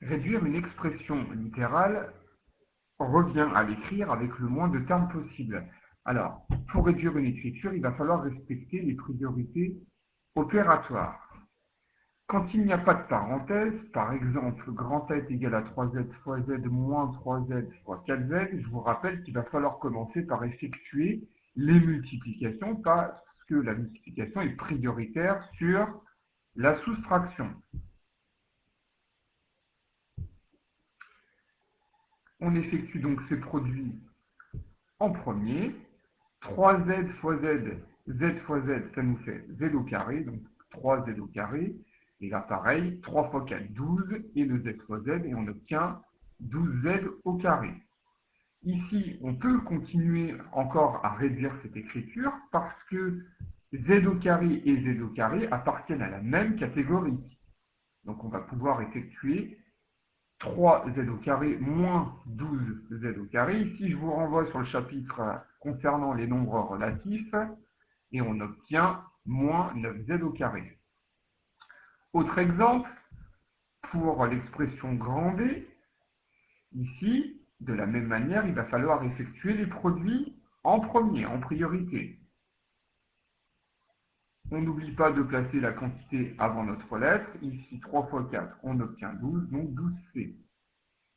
Réduire une expression littérale revient à l'écrire avec le moins de termes possible. Alors, pour réduire une écriture, il va falloir respecter les priorités opératoires. Quand il n'y a pas de parenthèse, par exemple, grand Z égale à 3Z fois Z moins 3Z fois 4Z, je vous rappelle qu'il va falloir commencer par effectuer les multiplications parce que la multiplication est prioritaire sur la soustraction. On effectue donc ces produits en premier. 3Z fois Z, Z fois Z, ça nous fait Z au carré, donc 3Z au carré. Et là, pareil, 3 fois 4, 12, et le Z fois Z, et on obtient 12Z au carré. Ici, on peut continuer encore à réduire cette écriture parce que Z au carré et Z au carré appartiennent à la même catégorie. Donc, on va pouvoir effectuer 3Z au carré moins 12Z au carré. Ici, je vous renvoie sur le chapitre concernant les nombres relatifs et on obtient moins 9Z au carré. Autre exemple, pour l'expression grand D, ici, de la même manière, il va falloir effectuer les produits en premier, en priorité. On n'oublie pas de placer la quantité avant notre lettre. Ici, 3 fois 4, on obtient 12, donc 12C.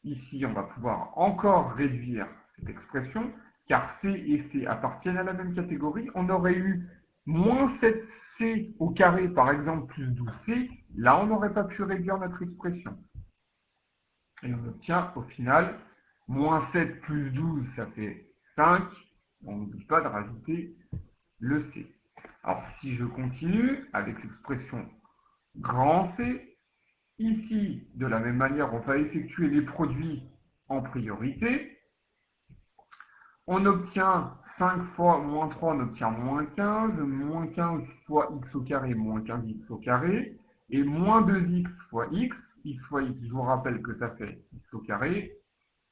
Ici, on va pouvoir encore réduire cette expression, car C et C appartiennent à la même catégorie. On aurait eu moins 7C au carré, par exemple, plus 12C. Là, on n'aurait pas pu réduire notre expression. Et on obtient, au final, moins 7 plus 12, ça fait 5. On n'oublie pas de rajouter le C. Alors, si je continue avec l'expression grand C, ici, de la même manière, on va effectuer les produits en priorité. On obtient 5 fois moins 3, on obtient moins 15. Moins 15 fois x au carré, moins 15x au carré. Et moins 2x fois x. X fois x, je vous rappelle que ça fait x au carré.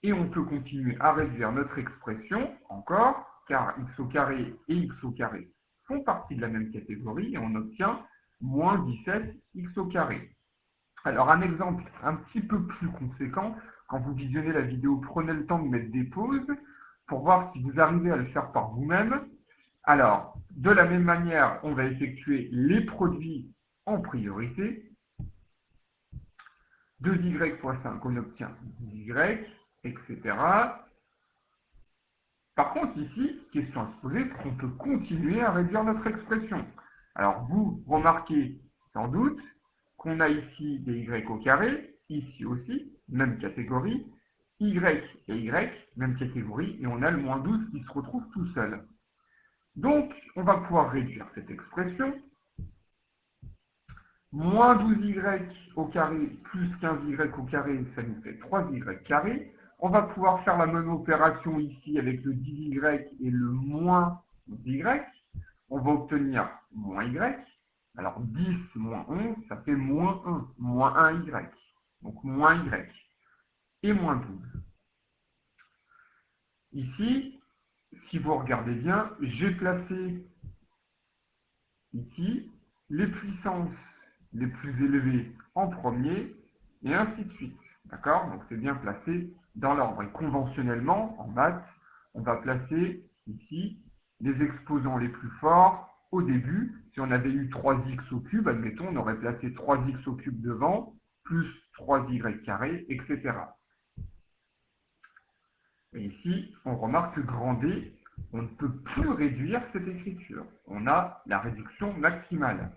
Et on peut continuer à réduire notre expression encore, car x au carré et x au carré font partie de la même catégorie. Et on obtient moins 17x au carré. Alors, un exemple un petit peu plus conséquent, quand vous visionnez la vidéo, prenez le temps de mettre des pauses pour voir si vous arrivez à le faire par vous-même. Alors, de la même manière, on va effectuer les produits en priorité. 2y fois 5, on obtient 10y, etc. Par contre, ici, question à se poser, est-ce qu'on peut continuer à réduire notre expression? Alors, vous remarquez sans doute qu'on a ici des y au carré, ici aussi, même catégorie, y et y, même catégorie, et on a le moins 12 qui se retrouve tout seul. Donc, on va pouvoir réduire cette expression. Moins 12y au carré plus 15y au carré, ça nous fait 3y carré. On va pouvoir faire la même opération ici avec le 10y et le moins y. On va obtenir moins y. Alors 10 moins 11, ça fait moins 1, moins 1y. Donc moins y et moins 12. Ici, si vous regardez bien, j'ai placé ici les puissances les plus élevées en premier et ainsi de suite. D'accord? Donc c'est bien placé dans l'ordre. Et conventionnellement, en maths, on va placer ici les exposants les plus forts au début. Si on avait eu 3x au cube, admettons, on aurait placé 3x au cube devant, plus 3y carré, etc. Et ici, on remarque que grand D, on ne peut plus réduire cette écriture. On a la réduction maximale.